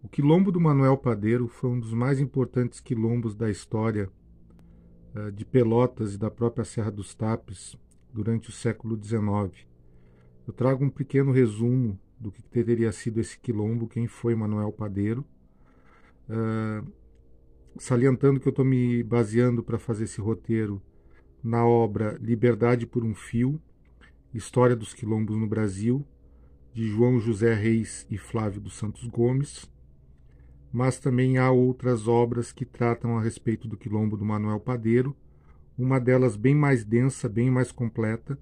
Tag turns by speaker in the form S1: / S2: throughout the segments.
S1: O quilombo do Manuel Padeiro foi um dos mais importantes quilombos da história de Pelotas e da própria Serra dos Tapes durante o século XIX. Eu trago um pequeno resumo do que teria sido esse quilombo, quem foi Manuel Padeiro, salientando que eu estou me baseando para fazer esse roteiro na obra Liberdade por um Fio, História dos Quilombos no Brasil, de João José Reis e Flávio dos Santos Gomes, mas também há outras obras que tratam a respeito do quilombo do Manuel Padeiro, uma delas bem mais densa, bem mais completa,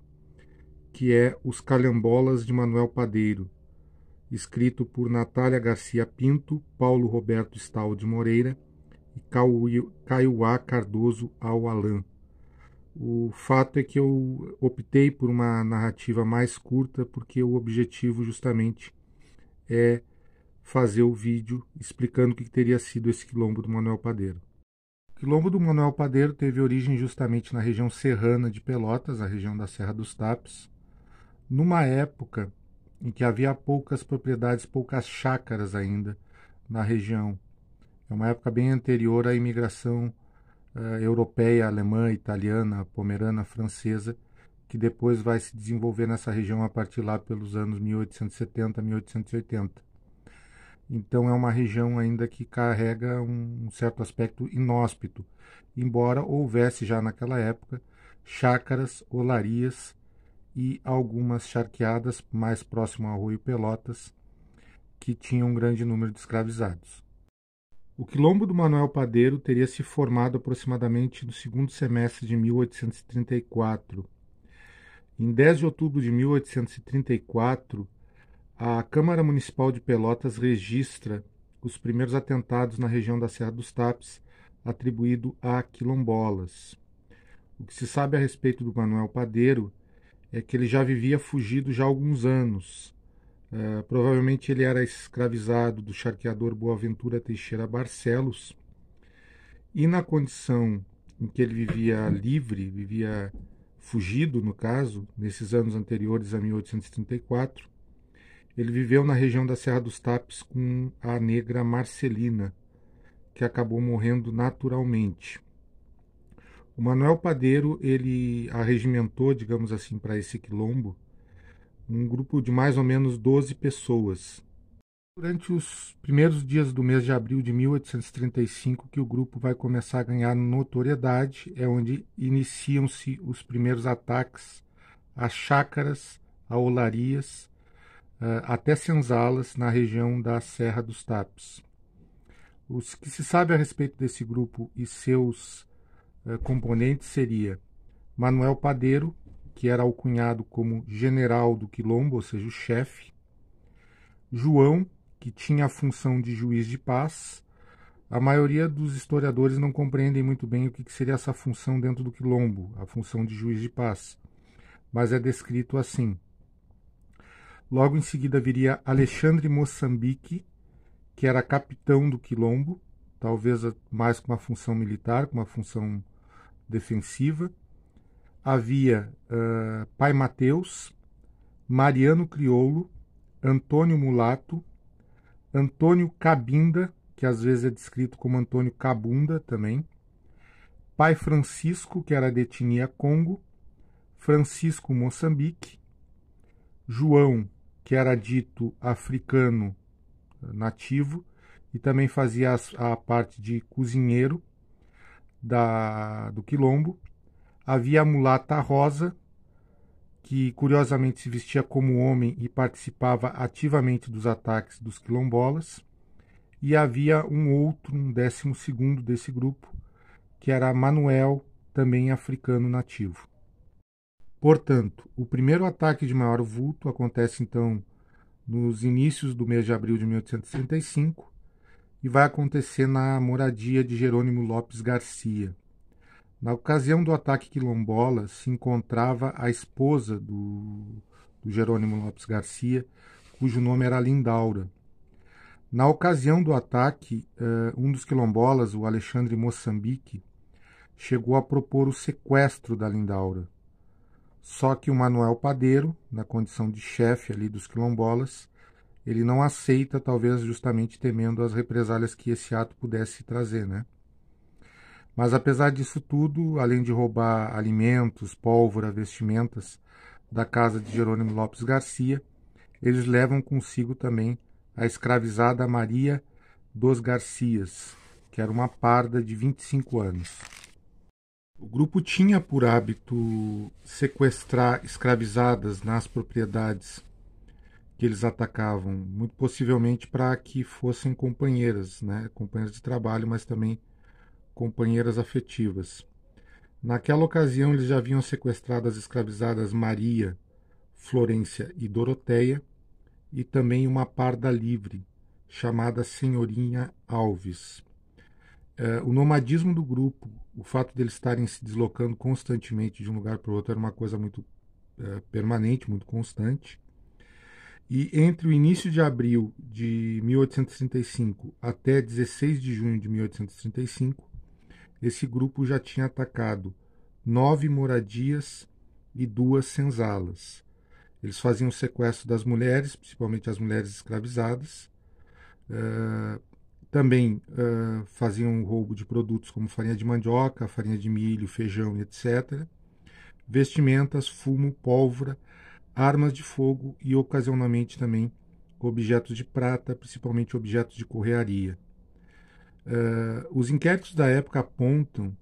S1: que é Os Calhambolas de Manuel Padeiro, escrito por Natália Garcia Pinto, Paulo Roberto Stahl de Moreira e Caiuá Cardoso Aualan. O fato é que eu optei por uma narrativa mais curta porque o objetivo justamente é fazer o vídeo explicando o que teria sido esse quilombo do Manuel Padeiro. O quilombo do Manuel Padeiro teve origem justamente na região serrana de Pelotas, a região da Serra dos Tapes, numa época em que havia poucas propriedades, poucas chácaras ainda na região. É uma época bem anterior à imigração europeia, alemã, italiana, pomerana, francesa, que depois vai se desenvolver nessa região a partir lá pelos anos 1870, 1880. Então é uma região ainda que carrega um certo aspecto inóspito, embora houvesse já naquela época chácaras, olarias e algumas charqueadas mais próximo ao Arroio Pelotas, que tinham um grande número de escravizados. O quilombo do Manuel Padeiro teria se formado aproximadamente no segundo semestre de 1834. Em 10 de outubro de 1834, a Câmara Municipal de Pelotas registra os primeiros atentados na região da Serra dos Tapes, atribuído a quilombolas. O que se sabe a respeito do Manuel Padeiro é que ele já vivia fugido já há alguns anos. Provavelmente ele era escravizado do charqueador Boaventura Teixeira Barcelos, e na condição em que ele vivia livre, vivia fugido, no caso, nesses anos anteriores a 1834, ele viveu na região da Serra dos Tapes com a negra Marcelina, que acabou morrendo naturalmente. O Manuel Padeiro, ele arregimentou, digamos assim, para esse quilombo, um grupo de mais ou menos 12 pessoas. Durante os primeiros dias do mês de abril de 1835, que o grupo vai começar a ganhar notoriedade, é onde iniciam-se os primeiros ataques às chácaras, a olarias, até senzalas na região da Serra dos Tapes. O que se sabe a respeito desse grupo e seus componentes seria Manuel Padeiro, que era alcunhado como general do quilombo, ou seja, o chefe. João, que tinha a função de juiz de paz. A maioria dos historiadores não compreendem muito bem o que seria essa função dentro do quilombo, a função de juiz de paz, mas é descrito assim. Logo em seguida viria Alexandre Moçambique, que era capitão do quilombo, talvez mais com uma função militar, com uma função defensiva. Havia Pai Mateus, Mariano Crioulo, Antônio Mulato, Antônio Cabinda, que às vezes é descrito como Antônio Cabunda também, Pai Francisco, que era de etnia Congo, Francisco Moçambique, João, que era dito africano nativo e também fazia a parte de cozinheiro do quilombo. Havia a mulata Rosa, que curiosamente se vestia como homem e participava ativamente dos ataques dos quilombolas. E havia um 12º desse grupo, que era Manuel, também africano nativo. Portanto, o primeiro ataque de maior vulto acontece então nos inícios do mês de abril de 1835 e vai acontecer na moradia de Jerônimo Lopes Garcia. Na ocasião do ataque quilombola se encontrava a esposa do Jerônimo Lopes Garcia, cujo nome era Lindaura. Na ocasião do ataque, um dos quilombolas, o Alexandre Moçambique, chegou a propor o sequestro da Lindaura. Só que o Manuel Padeiro, na condição de chefe ali dos quilombolas, ele não aceita, talvez justamente temendo as represálias que esse ato pudesse trazer, né? Mas apesar disso tudo, além de roubar alimentos, pólvora, vestimentas da casa de Jerônimo Lopes Garcia, eles levam consigo também a escravizada Maria dos Garcias, que era uma parda de 25 anos. O grupo tinha por hábito sequestrar escravizadas nas propriedades que eles atacavam, muito possivelmente para que fossem companheiras, né? Companheiras de trabalho, mas também companheiras afetivas. Naquela ocasião, eles já haviam sequestrado as escravizadas Maria, Florência e Doroteia, e também uma parda livre, chamada Senhorinha Alves. O nomadismo do grupo, o fato deles estarem se deslocando constantemente de um lugar para o outro, era uma coisa muito permanente, muito constante. E entre o início de abril de 1835 até 16 de junho de 1835, esse grupo já tinha atacado 9 moradias e 2 senzalas. Eles faziam o sequestro das mulheres, principalmente as mulheres escravizadas. Também faziam roubo de produtos como farinha de mandioca, farinha de milho, feijão, etc. Vestimentas, fumo, pólvora, armas de fogo e ocasionalmente também objetos de prata, principalmente objetos de correaria. Os inquéritos da época apontam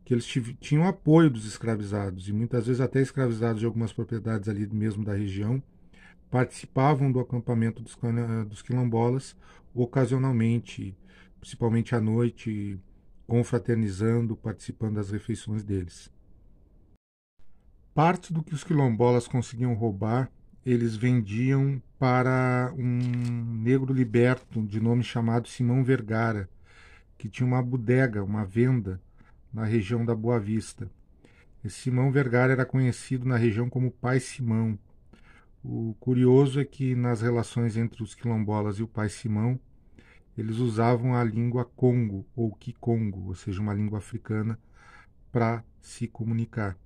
S1: que eles tinham apoio dos escravizados e muitas vezes até escravizados de algumas propriedades ali mesmo da região participavam do acampamento dos quilombolas ocasionalmente, principalmente à noite, confraternizando, participando das refeições deles. Parte do que os quilombolas conseguiam roubar, eles vendiam para um negro liberto de nome chamado Simão Vergara, que tinha uma bodega, uma venda na região da Boa Vista. Esse Simão Vergara era conhecido na região como Pai Simão. O curioso é que nas relações entre os quilombolas e o Pai Simão, eles usavam a língua Congo ou Kikongo, ou seja, uma língua africana, para se comunicar.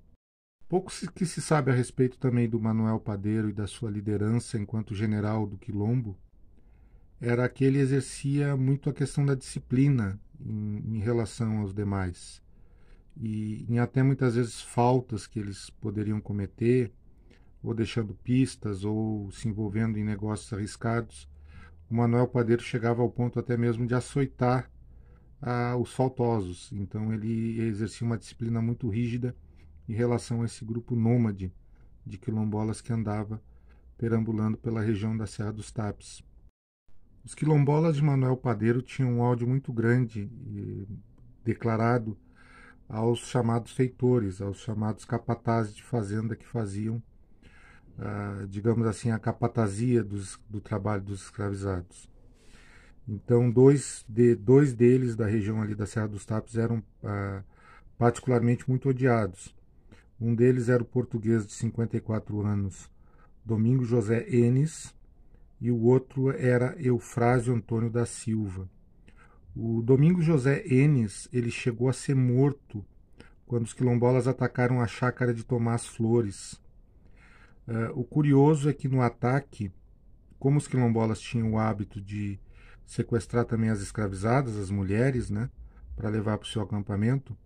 S1: Pouco que se sabe a respeito também do Manuel Padeiro e da sua liderança enquanto general do Quilombo era que ele exercia muito a questão da disciplina em relação aos demais. E em até muitas vezes faltas que eles poderiam cometer, ou deixando pistas, ou se envolvendo em negócios arriscados, o Manuel Padeiro chegava ao ponto até mesmo de açoitar os faltosos. Então ele exercia uma disciplina muito rígida em relação a esse grupo nômade de quilombolas que andava perambulando pela região da Serra dos Tapes. Os quilombolas de Manuel Padeiro tinham um ódio muito grande declarado aos chamados feitores, aos chamados capatazes de fazenda que faziam, digamos assim, a capatazia do trabalho dos escravizados. Então, dois deles da região ali da Serra dos Tapes eram particularmente muito odiados. Um deles era o português de 54 anos, Domingos José Enes, e o outro era Eufrásio Antônio da Silva. O Domingos José Enes, ele chegou a ser morto quando os quilombolas atacaram a chácara de Tomás Flores. O curioso é que no ataque, como os quilombolas tinham o hábito de sequestrar também as escravizadas, as mulheres, né, para levar para o seu acampamento,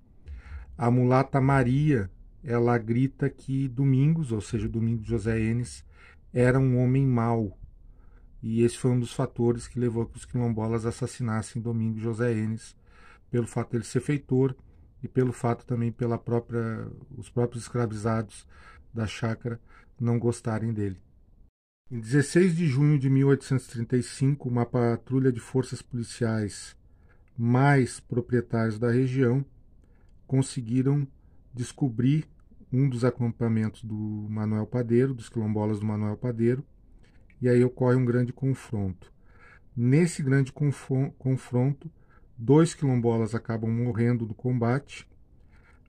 S1: a mulata Maria, ela grita que Domingos, ou seja, Domingos José Enes, era um homem mau. E esse foi um dos fatores que levou a que os quilombolas assassinassem Domingos José Enes, pelo fato de ele ser feitor e pelo fato também os próprios escravizados da chácara não gostarem dele. Em 16 de junho de 1835, uma patrulha de forças policiais mais proprietários da região conseguiram descobrir um dos acampamentos do Manuel Padeiro, dos quilombolas do Manuel Padeiro, e aí ocorre um grande confronto. Nesse grande confronto, 2 quilombolas acabam morrendo no combate,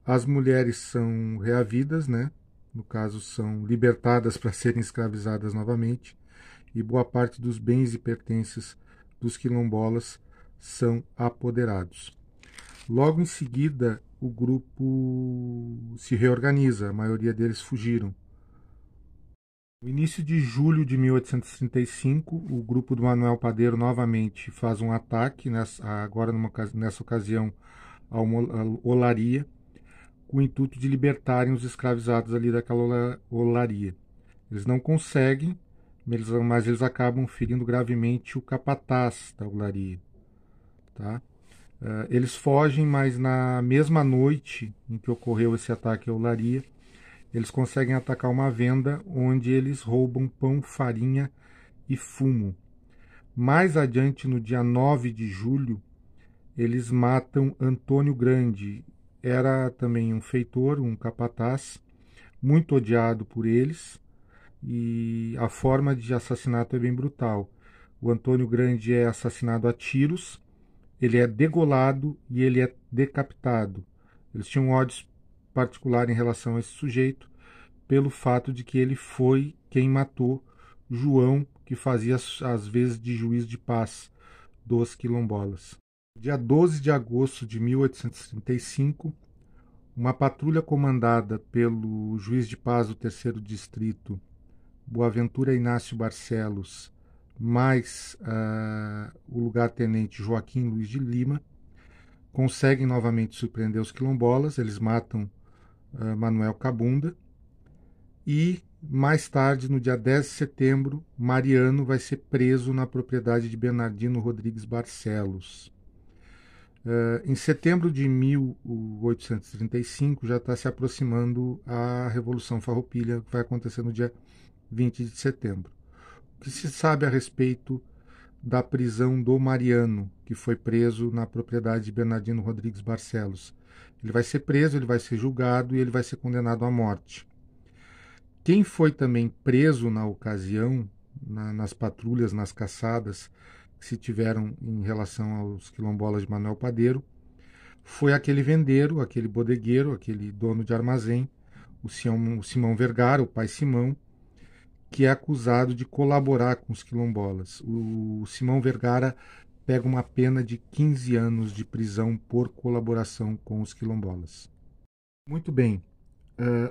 S1: as mulheres são reavidas, né? No caso, são libertadas para serem escravizadas novamente, e boa parte dos bens e pertences dos quilombolas são apoderados. Logo em seguida, o grupo se reorganiza, a maioria deles fugiram. No início de julho de 1835, o grupo do Manuel Padeiro novamente faz um ataque, nessa ocasião a uma olaria, com o intuito de libertarem os escravizados ali daquela olaria. Eles não conseguem, mas eles acabam ferindo gravemente o capataz da olaria. Tá? Eles fogem, mas na mesma noite em que ocorreu esse ataque à olaria, eles conseguem atacar uma venda onde eles roubam pão, farinha e fumo. Mais adiante, no dia 9 de julho, eles matam Antônio Grande. Era também um feitor, um capataz, muito odiado por eles, e a forma de assassinato é bem brutal. O Antônio Grande é assassinado a tiros, ele é degolado e ele é decapitado. Eles tinham um ódio particular em relação a esse sujeito, pelo fato de que ele foi quem matou João, que fazia as vezes de juiz de paz dos quilombolas. Dia 12 de agosto de 1835, uma patrulha comandada pelo juiz de paz do terceiro distrito, Boaventura Inácio Barcelos, mais o lugar-tenente Joaquim Luiz de Lima, conseguem novamente surpreender os quilombolas. Eles matam Manuel Cabunda e, mais tarde, no dia 10 de setembro, Mariano vai ser preso na propriedade de Bernardino Rodrigues Barcelos. Em setembro de 1835 já está se aproximando a Revolução Farroupilha, que vai acontecer no dia 20 de setembro. O que se sabe a respeito da prisão do Mariano, que foi preso na propriedade de Bernardino Rodrigues Barcelos? Ele vai ser preso, ele vai ser julgado e ele vai ser condenado à morte. Quem foi também preso na ocasião, nas patrulhas, nas caçadas que se tiveram em relação aos quilombolas de Manuel Padeiro, foi aquele vendeiro, aquele bodegueiro, aquele dono de armazém, o Simão Vergara, o pai Simão, que é acusado de colaborar com os quilombolas. O Simão Vergara pega uma pena de 15 anos de prisão por colaboração com os quilombolas. Muito bem.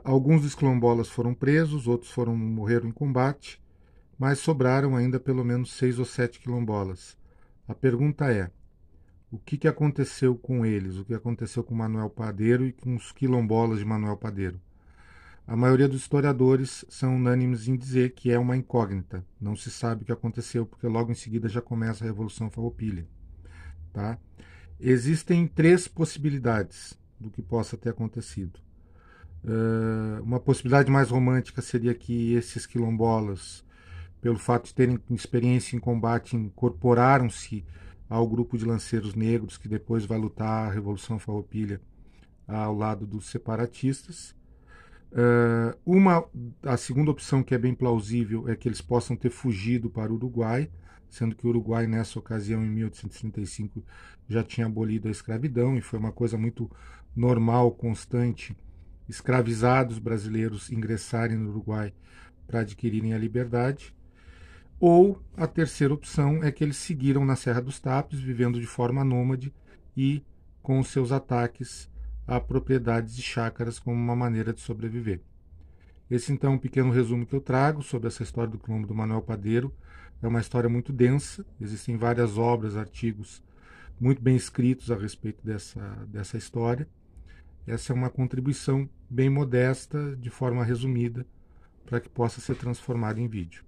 S1: Alguns dos quilombolas foram presos, outros morreram em combate, mas sobraram ainda pelo menos 6 ou 7 quilombolas. A pergunta é, o que aconteceu com eles? O que aconteceu com Manuel Padeiro e com os quilombolas de Manuel Padeiro? A maioria dos historiadores são unânimes em dizer que é uma incógnita. Não se sabe o que aconteceu, porque logo em seguida já começa a Revolução Farroupilha. Tá? Existem 3 possibilidades do que possa ter acontecido. Uma possibilidade mais romântica seria que esses quilombolas, pelo fato de terem experiência em combate, incorporaram-se ao grupo de lanceiros negros que depois vai lutar a Revolução Farroupilha ao lado dos separatistas. A segunda opção, que é bem plausível, é que eles possam ter fugido para o Uruguai, sendo que o Uruguai, nessa ocasião, em 1835, já tinha abolido a escravidão e foi uma coisa muito normal, constante, escravizados brasileiros ingressarem no Uruguai para adquirirem a liberdade. Ou a terceira opção é que eles seguiram na Serra dos Tapes, vivendo de forma nômade e com os seus ataques a propriedades e chácaras como uma maneira de sobreviver. Esse, então, é um pequeno resumo que eu trago sobre essa história do quilombo do Manuel Padeiro. É uma história muito densa, existem várias obras, artigos muito bem escritos a respeito dessa história. Essa é uma contribuição bem modesta, de forma resumida, para que possa ser transformada em vídeo.